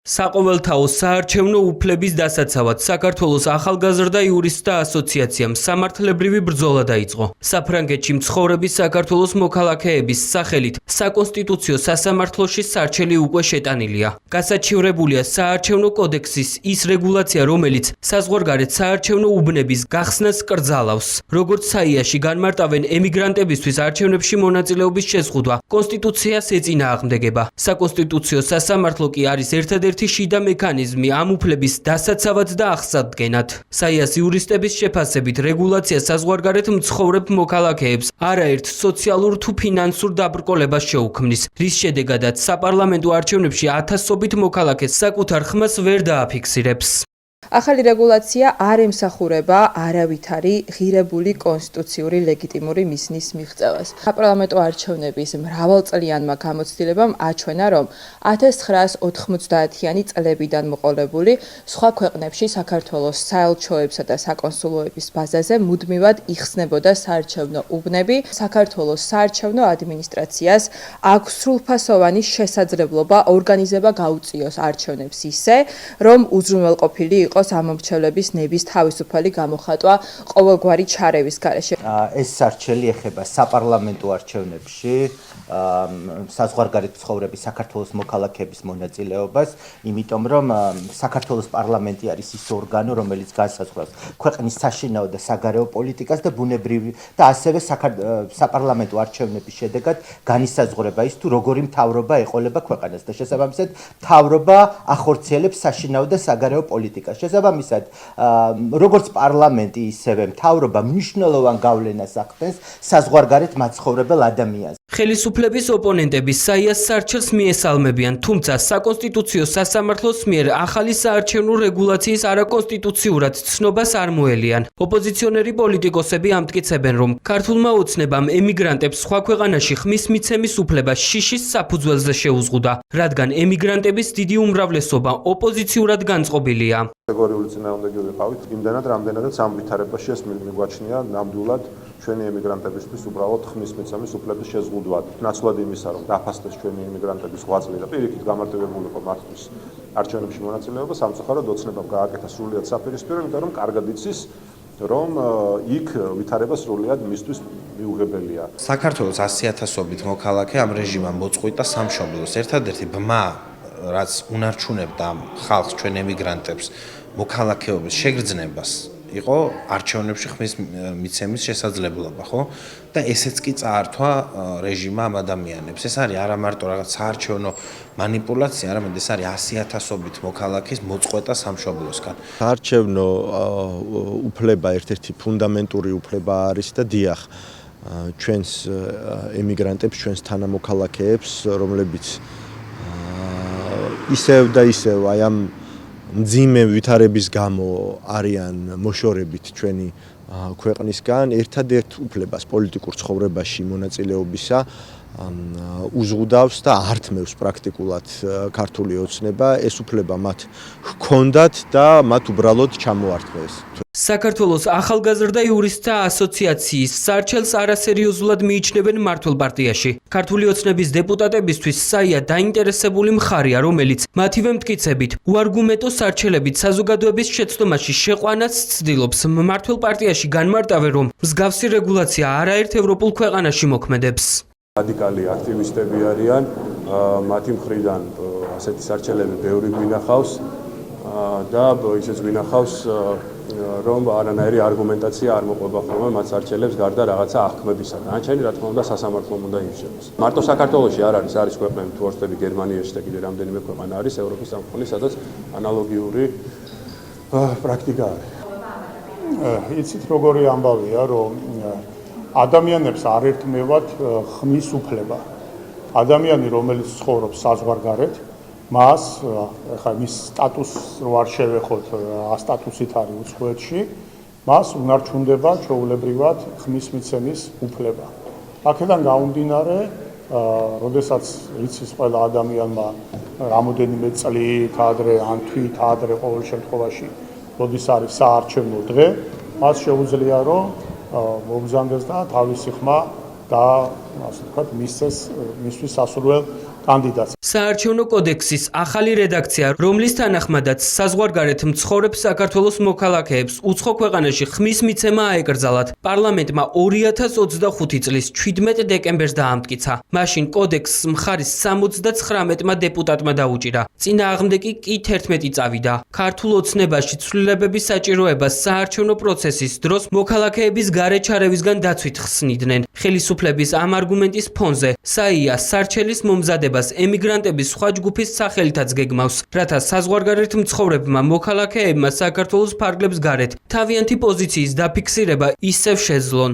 საყოველთაო საარჩევნო უფლების დასაცავად საქართველოს ახალგაზრდა იურისტთა ასოციაციამ სამართლებრივი ბრძოლა დაიწყო. საფრანგეთში მცხოვრები საქართველოს მოქალაქეების სახელით საკონსტიტუციო სასამართლოში სარჩელი უკვე შეტანილია. გასაჩივრებულია საარჩევნო კოდექსის ის რეგულაცია, რომელიც საზღვარგარეთ საარჩევნო უბნების გახსნას კრძალავს. როგორც საიაში განმარტავენ ემიგრანტებისთვის არჩევნებში მონაწილეობის შეზღუდვა კონსტიტუციას ეწინააღმდეგება. საკონსტიტუციო სასამართლო კი არის ერთადერთი შიდა მექანიზმი ამ უფლების დასაცავად და აღსადგენად. საიას იურისტების შეფასებით რეგულაცია საზღვარგარეთ მცხოვრებ მოქალაქეებს არაერთ სოციალურ თუ ფინანსურ დაბრკოლებას შეუქმნის, რის შედეგადაც საპარლამენტო არჩევნებში ათასობით მოქალაქე საკუთარ ხმას ვერ დააფიქსირებს. ახალი რეგულაცია არ ემსახურება არავითარი ღირებული კონსტიტუციური ლეგიტიმური მიზნის მიღწევას. საპარლამენტო არჩევნების მრავალწლიანმა გამოცდილებამ აჩვენა, რომ 1990-იანი წლებიდან მოყოლებული სხვა ქვეყნებში საქართველოს საელჩოებსა და საკონსულოების ბაზაზე მუდმივად იხსნებოდა საარჩევნო უბნები. საქართველოს საარჩევნო ადმინისტრაციას აქვს სრულფასოვანი შესაძლებლობა ორგანიზება გაუწიოს არჩევნებს ისე, რომ უზრუნველყოფილი იყოს ამომრჩევლების ნების თავისუფალი გამოხატვა ყოველგვარი ჩარევის გარეშე. ეს სარჩელი ეხება საპარლამენტო არჩევნებში საზღვარგარეთ მცხოვრები საქართველოს მოქალაქეების მონაწილეობას, იმიტომ რომ საქართველოს პარლამენტი არის ის ორგანო, რომელიც განსაზღვრავს ქვეყნის საშინაო და საგარეო პოლიტიკას და ბუნებრივი და ასევე საპარლამენტო არჩევნების შედეგად განისაზღვრება ის თუ როგორი მთავრობა ეყოლება ქვეყანას და შესაბამისად მთავრობა ახორციელებს საშინაო და საგარეო პოლიტიკას. შესაბამისად, როგორც პარლამენტი, ისევე მთავრობა მნიშვნელოვან გავლენას ახდენს საზღვარგარეთ მაცხოვრებელ ადამიანს. ხელისუფლების ოპონენტები საიას სარჩელს მიესალმებიან, თუმცა საკონსტიტუციო სასამართლოს მიერ ახალი საარჩევნო რეგულაციის არაკონსტიტუციურად ცნობას არ მოელიან. ოპოზიციონერი პოლიტიკოსები ამტკიცებენ, რომ ქართულმა ოცნებამ ემიგრანტებს სხვა ქვეყანაში ხმის მიცემის უფლება შიშის საფუძველზე შეუზღუდა, რადგან ემიგრანტების დიდი უმრავლესობა ოპოზიციურად განწყობილია. კატეგორიული წინააღმდეგი ვიყავით, იმდანაც რამდენადაც ამ ვითარებაში ეს მიგვაჩნია ნამდვილად ჩვენი ემიგრანტებისთვის უბრალოდ ხმის მიცემის უფლების შეზღუდვა. ნაცვლად იმისა, რომ დაფასდეს ჩვენი ემიგრანტების ღვაწლი და პირიქით გამარტივებული იყო მათთვის არჩევნებში მონაწილეობა, სამწუხაროდ ოცნებამ გააკეთა სრულიად საპირისპირო, იმიტომ რომ კარგად იცის, რომ იქ ვითარება სრულიად მისთვის მიუღებელია. საქართველოს 100,000-ობით მოქალაქე ამ რეჟიმამ მოწყვიტა სამშობლოს. ერთადერთი ბმა, რაც უნარჩუნებდა ამ ხალხს, ჩვენ ემიგრანტებს, მოქალაქეობის შეგრძნებას იყო არჩევნებში ხმის მიცემის შესაძლებლობა, ხო? და ესეც კი წაართვა რეჟიმმა ამ ადამიანებს. ეს არის არა მარტო რაღაც საარჩევნო манипуляция, არამედ ეს არის 100,000-ობით მოქალაქის მოწყვეტა სამშობლოსგან. საარჩევნო უფლება ერთ-ერთი ფუნდამენტური უფლება არის და დიახ, ჩვენს ემიგრანტებს, ჩვენს თანამოქალაქეებს, რომლებიც ისევ და ისევ აი ამ მძიმე ვითარების გამო არიან მოშორებით ჩვენი ქვეყნისგან, ერთადერთ უფლებას პოლიტიკურ ცხოვრებაში მონაწილეობისა უზღუდავს და ართმევს პრაქტიკულად ქართული ოცნება. ეს უფლება მათ ჰქონდათ და მათ უბრალოდ ჩამოართმევს. საქართველოს ახალგაზრდა იურისტთა ასოციაციის სარჩელს არასერიოზულად მიიჩნევენ მმართველ პარტიაში. ქართული ოცნების დეპუტატებისთვის საია დაინტერესებული მხარეა, რომელიც მათივე მტკიცებით უარგუმენტო სარჩელებით საზოგადოების შეცდომაში შეყვანას ცდილობს. მმართველ პარტიაში განმარტავენ, რომ მსგავსი რეგულაცია არაერთ ევროპულ ქვეყანაში მოქმედებს. რადიკალი აქტივისტები არიან, მათი მხრიდან ასეთი სარჩელები ბევრი გვინახავს და ისიც გვინახავს, რომ არანაირი არგუმენტაცია არ მოყვება ხოლმე მათ სარჩელებს გარდა რაღაცა აღქმებისა. განაჩენი რა თქმა უნდა სასამართლომ უნდა ირჩევოს. მარტო საქართველოში არ არის ქვეყნები თუ ორსტები გერმანიაში და კიდე რამდენიმე ქვეყანა არის ევროპის სამყაროში, სადაც ანალოგიური პრაქტიკა არის. იცით როგორი ამბავია, რომ ადამიანებს არ ერთმევათ ხმის უფლება. ადამიანი, რომელიც ცხოვრობს საზღვარგარეთ, მას ახლა მის სტატუსს რო არ შევეხოთ, სტატუსით არის უცხოეთში, მას უნარჩუნდება ჩვეულებრივად ხმის მიცემის უფლება. აქედან გამომდინარე, როდესაც იცის ყველა ადამიანმა რამოდენიმე წლით ადრე, ან თვით ადრე ყოველ შემთხვევაში, როდის არის საარჩევნო დღე, მას შეუძლია რომ მომგზავნდეს და თავისი ხმა და ასე ვთქვათ, მისცეს მისთვის სასურველ კანდიდატს. საარჩევნო კოდექსის ახალი რედაქცია, რომლის თანახმადაც საზღვარგარეთ მცხოვრებ საქართველოს მოქალაქეებს უცხო ქვეყანაში ხმის მიცემა აეკრძალათ. პარლამენტმა 2025 წლის 17 დეკემბერს დაამტკიცა. მაშინ კოდექსს მხარის 79-მა დეპუტატმა დაუჭირა. წინააღმდეგი კი 11 წავიდა. ქართულ ოცნებაში ცვლილებების საჭიროებას საარჩევნო პროცესის დროს მოქალაქეების გარეჩ არევისგან დაცვით ხსნიდნენ. ხელისუფლების ამ არგუმენტის ფონზე საია სარჩელის მომზადებას ემიგრანტების სხვა ჯგუფის სახელითაც გეგმავს, რათა საზღვარგარეთ მცხოვრებმა მოქალაქეებმა საქართველოს ფარგლებს გარეთ თავიანთი პოზიციის დაფიქსირება ისევ შეძლონ.